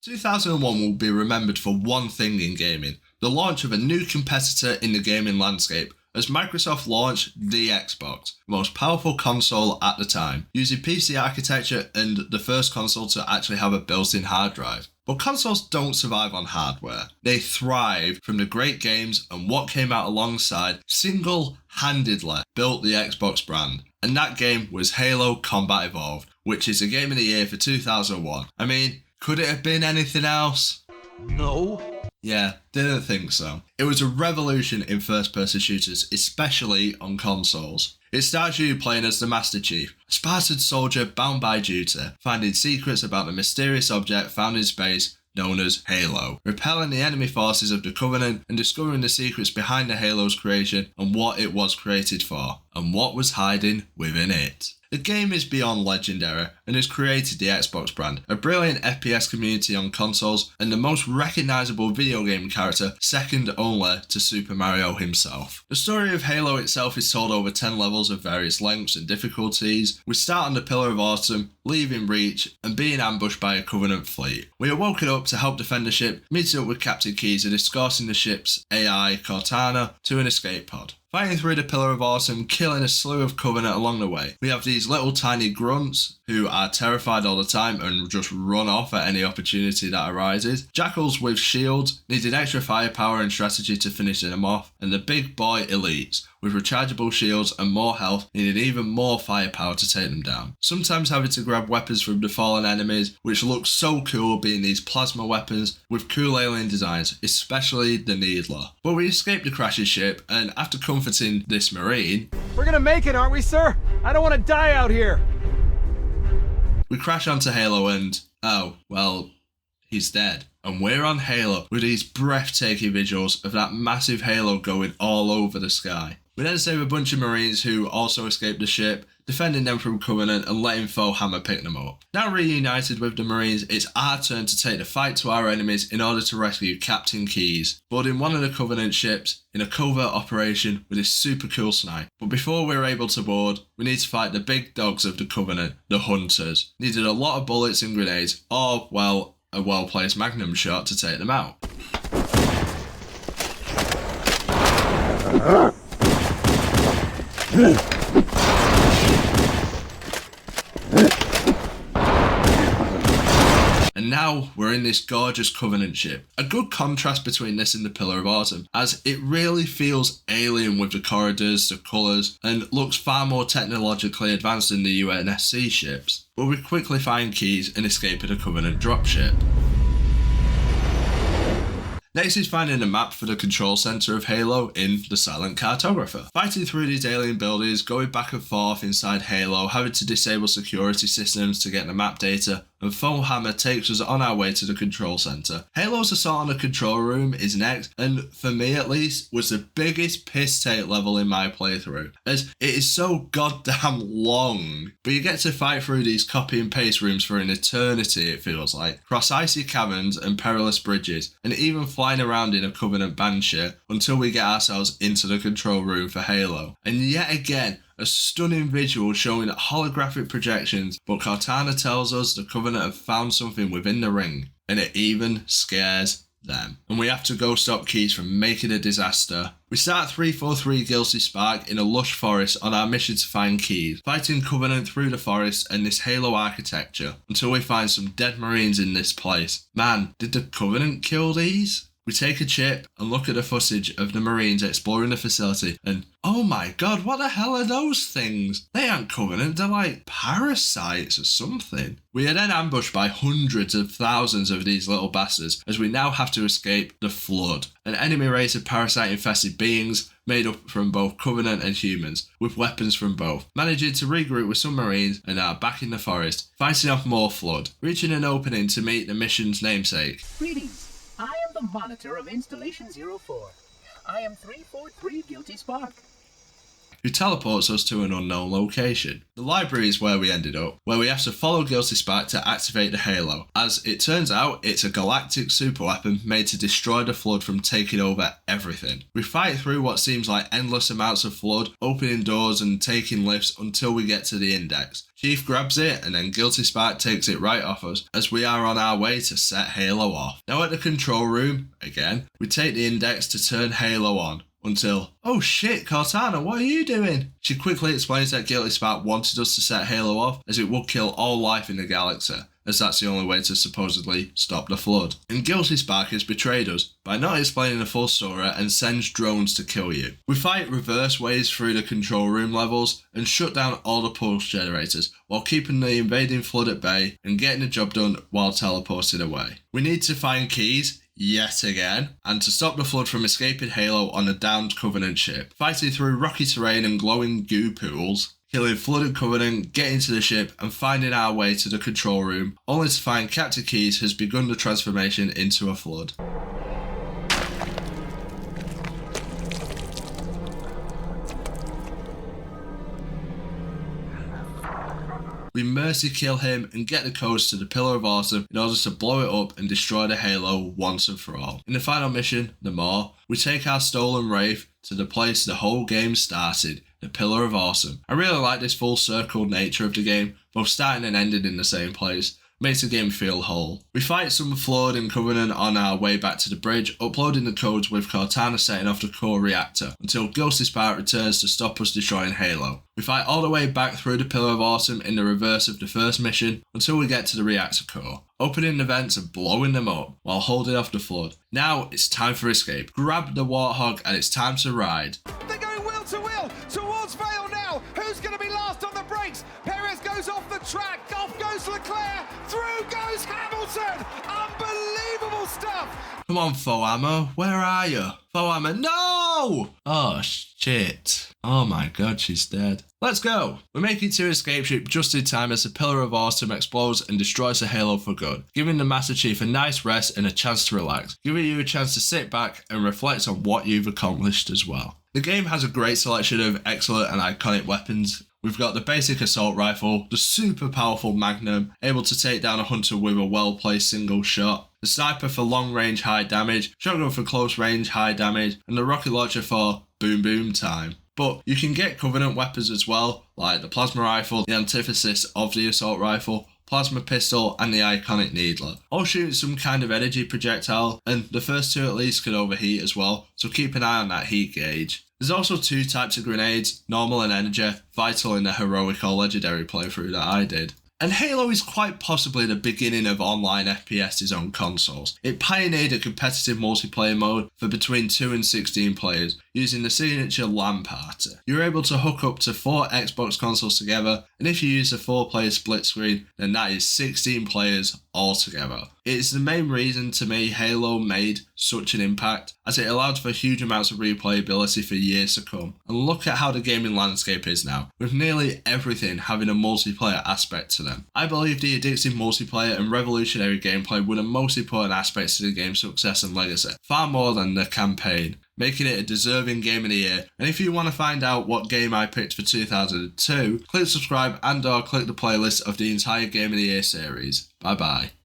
2001 will be remembered for one thing in gaming, the launch of a new competitor in the gaming landscape, as Microsoft launched the Xbox, the most powerful console at the time, using PC architecture and the first console to actually have a built-in hard drive. But consoles don't survive on hardware. They thrive from the great games, and what came out alongside single-handedly built the Xbox brand. And that game was Halo Combat Evolved, which is the game of the year for 2001. I mean, could it have been anything else? No. Yeah, didn't think so. It was a revolution in first-person shooters, especially on consoles. It starts you playing as the Master Chief, a Spartan soldier bound by duty, finding secrets about the mysterious object found in space known as Halo, repelling the enemy forces of the Covenant and discovering the secrets behind the Halo's creation and what it was created for, and what was hiding within it. The game is beyond legendary and has created the Xbox brand, a brilliant FPS community on consoles, and the most recognisable video game character, second only to Super Mario himself. The story of Halo itself is told over 10 levels of various lengths and difficulties. We start on the Pillar of Autumn, leaving Reach, and being ambushed by a Covenant fleet. We are woken up to help defend the ship, meeting up with Captain Keyes and escorting the ship's AI, Cortana, to an escape pod. Fighting through the Pillar of Autumn, killing a slew of Covenant along the way. We have these little tiny grunts who are terrified all the time and just run off at any opportunity that arises. Jackals with shields needed extra firepower and strategy to finish them off. And the big boy elites with rechargeable shields and more health needed even more firepower to take them down. Sometimes having to grab weapons from the fallen enemies, which looks so cool being these plasma weapons with cool alien designs, especially the Needler. But we escape the crash's ship, and after comforting this Marine, We're gonna make it, aren't we, sir? I don't want to die out here. we crash onto Halo and, oh, well, he's dead. And we're on Halo with these breathtaking visuals of that massive Halo going all over the sky. We then save a bunch of Marines who also escaped the ship, defending them from Covenant and letting Foe Hammer pick them up. Now reunited with the Marines, it's our turn to take the fight to our enemies in order to rescue Captain Keyes, boarding one of the Covenant ships in a covert operation with his super cool snipe. But before we're able to board, we need to fight the big dogs of the Covenant, the Hunters. Needed a lot of bullets and grenades, or, well, a well-placed magnum shot to take them out. And now we're in this gorgeous Covenant ship. A good contrast between this and the Pillar of Autumn, as it really feels alien with the corridors, the colours, and looks far more technologically advanced than the UNSC ships. But we quickly find Keyes and escape in a Covenant dropship. Next is finding a map for the control center of Halo in the Silent Cartographer. Fighting through these alien buildings, going back and forth inside Halo, having to disable security systems to get the map data, and Foe Hammer takes us on our way to the control center. Halo's assault on the control room is next, and for me at least, was the biggest piss take level in my playthrough, as it is so goddamn long. But you get to fight through these copy and paste rooms for an eternity, it feels like, cross icy caverns and perilous bridges, and even flying around in a Covenant Banshee until we get ourselves into the control room for Halo. And yet again, a stunning visual showing holographic projections, but Cortana tells us the Covenant have found something within the ring, and it even scares them. And we have to go stop Keyes from making a disaster. We start 343 Guilty Spark in a lush forest on our mission to find Keyes, fighting Covenant through the forest and this Halo architecture, until we find some dead Marines in this place. Man, did the Covenant kill these? We take a chip and look at the footage of the Marines exploring the facility and, oh my god, what the hell are those things? They aren't Covenant, they're like parasites or something. We are then ambushed by hundreds of thousands of these little bastards as we now have to escape the Flood, an enemy race of parasite-infested beings made up from both Covenant and humans, with weapons from both, managing to regroup with some Marines and are back in the forest, fighting off more Flood, reaching an opening to meet the mission's namesake. Greetings. I am the monitor of Installation 04. I am 343 Guilty Spark. who teleports us to an unknown location. The library is where we ended up, where we have to follow Guilty Spark to activate the Halo. As it turns out, it's a galactic super weapon made to destroy the Flood from taking over everything. We fight through what seems like endless amounts of Flood, opening doors and taking lifts until we get to the Index. Chief grabs it and then Guilty Spark takes it right off us as we are on our way to set Halo off. Now at the control room, again, we take the Index to turn Halo on. Until, oh shit, Cortana, what are you doing? She quickly explains that Guilty Spark wanted us to set Halo off as it would kill all life in the galaxy, as that's the only way to supposedly stop the Flood. And Guilty Spark has betrayed us by not explaining the full story and sends drones to kill you. We fight reverse ways through the control room levels and shut down all the pulse generators while keeping the invading Flood at bay and getting the job done while teleporting away. We need to find keys yet again, and to stop the Flood from escaping Halo on a downed Covenant ship, fighting through rocky terrain and glowing goo pools, killing Flood and Covenant, getting to the ship and finding our way to the control room, only to find Captain Keyes has begun the transformation into a Flood. We mercy kill him and get the codes to the Pillar of Awesome in order to blow it up and destroy the Halo once and for all. In the final mission, the Maw, we take our stolen Wraith to the place the whole game started, the Pillar of Awesome. I really like this full circle nature of the game, both starting and ending in the same place. Makes the game feel whole. We fight some Flood and Covenant on our way back to the bridge, uploading the codes with Cortana setting off the core reactor, until Guilty Spark returns to stop us destroying Halo. We fight all the way back through the Pillar of Awesome in the reverse of the first mission, until we get to the reactor core, opening the vents and blowing them up, while holding off the Flood. Now it's time for escape. Grab the Warthog and it's time to ride. They're going wheel towards Vale now. Who's going to be last on the brakes? Perez goes off the track. Off goes Leclerc. Through goes Hamilton. Unbelievable stuff. Come on, Faux Ammo, where are you? Faux Ammo, no! Oh shit. Oh my god, she's dead. Let's go! We make it to escape ship just in time as the Pillar of Awesome explodes and destroys the Halo for good, giving the Master Chief a nice rest and a chance to relax, giving you a chance to sit back and reflect on what you've accomplished as well. The game has a great selection of excellent and iconic weapons. We've got the basic assault rifle, the super powerful Magnum, able to take down a hunter with a well-placed single shot, the sniper for long range high damage, shotgun for close range high damage, and the rocket launcher for boom boom time. But you can get Covenant weapons as well, like the plasma rifle, the antithesis of the assault rifle, plasma pistol and the iconic Needler, all shooting some kind of energy projectile, and the first two at least can overheat as well, so keep an eye on that heat gauge. There's also two types of grenades, normal and energy, vital in the heroic or legendary playthrough that I did. And Halo is quite possibly the beginning of online FPSs on consoles. It pioneered a competitive multiplayer mode for between 2 and 16 players, using the signature LAN party. You're able to hook up to 4 Xbox consoles together, and if you use a 4-player split screen, then that is 16 players altogether. It's the main reason to me Halo made such an impact, as it allowed for huge amounts of replayability for years to come. And look at how the gaming landscape is now, with nearly everything having a multiplayer aspect to them. I believe the addictive multiplayer and revolutionary gameplay were the most important aspects to the game's success and legacy, far more than the campaign, making it a deserving Game of the Year. And if you want to find out what game I picked for 2002, click subscribe and or click the playlist of the entire Game of the Year series. Bye bye.